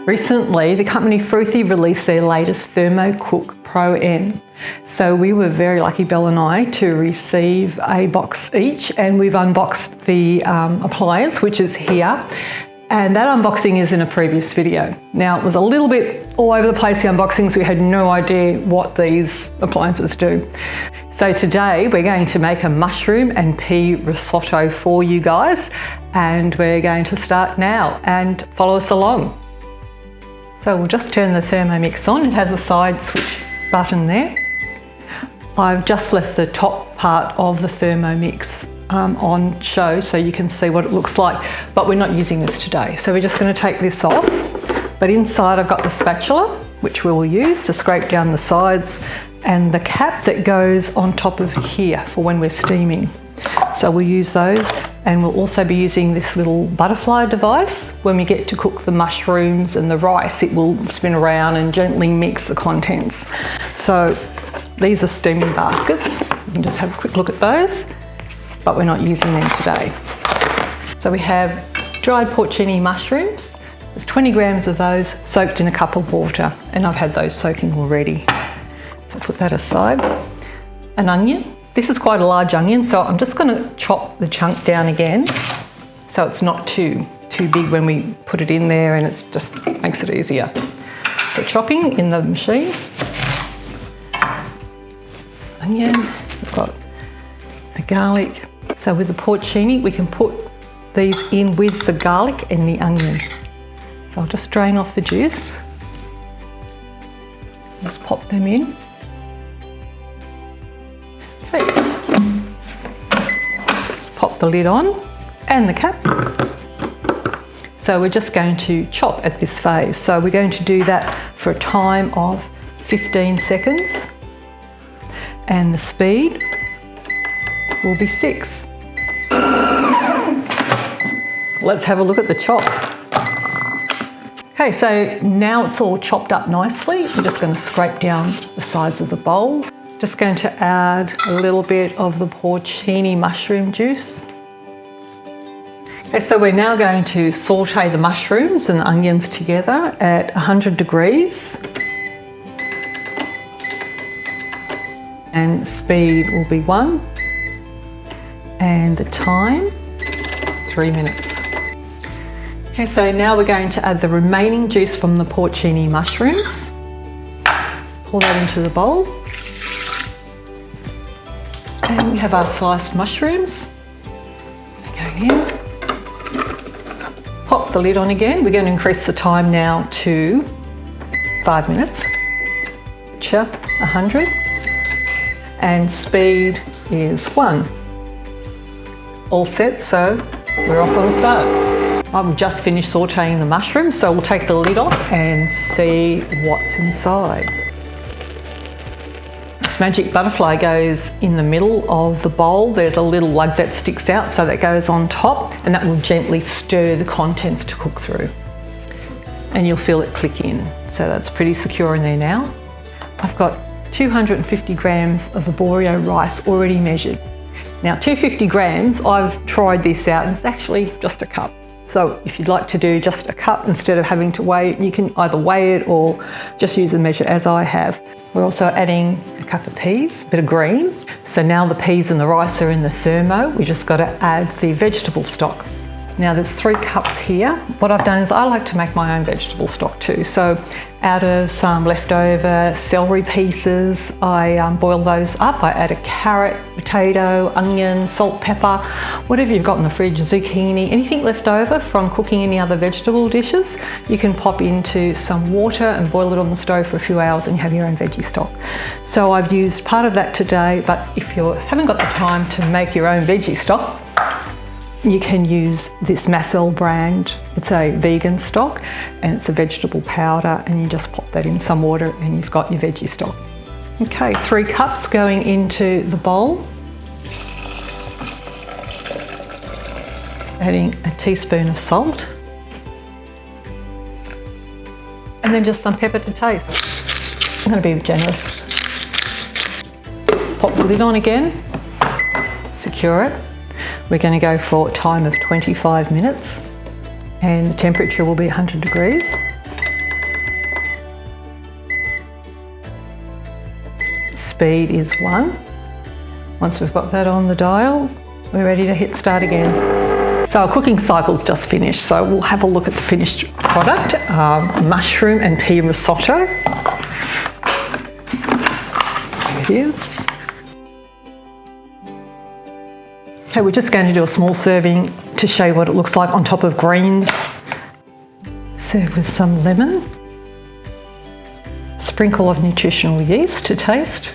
Recently, the company Fruithy released their latest ThermoCook Pro M. So we were very lucky, Belle and I, to receive a box each, and we've unboxed the appliance, which is here. And that unboxing is in a previous video. Now, it was a little bit all over the place, the unboxings. We had no idea what these appliances do. So today we're going to make a mushroom and pea risotto for you guys. And we're going to start now, and follow us along. So we'll just turn the Thermomix on. It has a side switch button there. I've just left the top part of the Thermomix on show so you can see what it looks like, but we're not using this today. So we're just going to take this off. But inside I've got the spatula, which we will use to scrape down the sides, and the cap that goes on top of here for when we're steaming. So we'll use those, and we'll also be using this little butterfly device. When we get to cook the mushrooms and the rice, it will spin around and gently mix the contents. So these are steaming baskets. You can just have a quick look at those, but we're not using them today. So we have dried porcini mushrooms. There's 20 grams of those soaked in a cup of water, and I've had those soaking already. So put that aside. An onion. This is quite a large onion, so I'm just going to chop the chunk down again so it's not too big when we put it in there, and it just makes it easier. So chopping in the machine. Onion, we've got the garlic. So with the porcini, we can put these in with the garlic and the onion. So I'll just drain off the juice. Just pop them in. Okay. Just pop the lid on and the cap. So we're just going to chop at this phase. So we're going to do that for a time of 15 seconds. And the speed will be 6. Let's have a look at the chop. Okay, so now it's all chopped up nicely. We're just going to scrape down the sides of the bowl. Just going to add a little bit of the porcini mushroom juice. Okay, so we're now going to saute the mushrooms and the onions together at 100 degrees. And speed will be 1. And the time, 3 minutes. Okay, so now we're going to add the remaining juice from the porcini mushrooms. Just pour that into the bowl. And we have our sliced mushrooms going in. Pop the lid on again. We're going to increase the time now to 5 minutes. Picture 100. And speed is 1. All set, so we're off on the start. I've just finished sauteing the mushrooms, so we'll take the lid off and see what's inside. This magic butterfly goes in the middle of the bowl. There's a little lug that sticks out, so that goes on top, and that will gently stir the contents to cook through. And you'll feel it click in. So that's pretty secure in there now. I've got 250 grams of Arborio rice already measured. Now 250 grams, I've tried this out, and it's actually just a cup. So if you'd like to do just a cup instead of having to weigh it, you can either weigh it or just use a measure as I have. We're also adding a cup of peas, a bit of green. So now the peas and the rice are in the thermo, we just got to add the vegetable stock. Now there's 3 cups here. What I've done is I like to make my own vegetable stock too. So out of some leftover celery pieces, I boil those up. I add a carrot, potato, onion, salt, pepper, whatever you've got in the fridge, zucchini, anything left over from cooking any other vegetable dishes, you can pop into some water and boil it on the stove for a few hours, and you have your own veggie stock. So I've used part of that today, but if you haven't got the time to make your own veggie stock, you can use this Massel brand. It's a vegan stock and it's a vegetable powder, and you just pop that in some water and you've got your veggie stock. Okay, 3 cups going into the bowl. Adding a teaspoon of salt. And then just some pepper to taste. I'm going to be generous. Pop the lid on again, secure it. We're going to go for a time of 25 minutes, and the temperature will be 100 degrees. speed is 1. Once we've got that on the dial, we're ready to hit start again. So our cooking cycle's just finished, so we'll have a look at the finished product, mushroom and pea risotto. There it is. Okay, we're just going to do a small serving to show you what it looks like on top of greens. Serve with some lemon. Sprinkle of nutritional yeast to taste.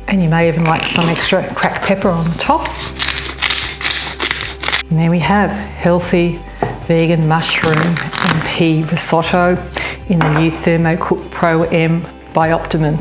And you may even like some extra cracked pepper on the top. And there we have healthy vegan mushroom and pea risotto in the new ThermoCook Pro M by Optimum.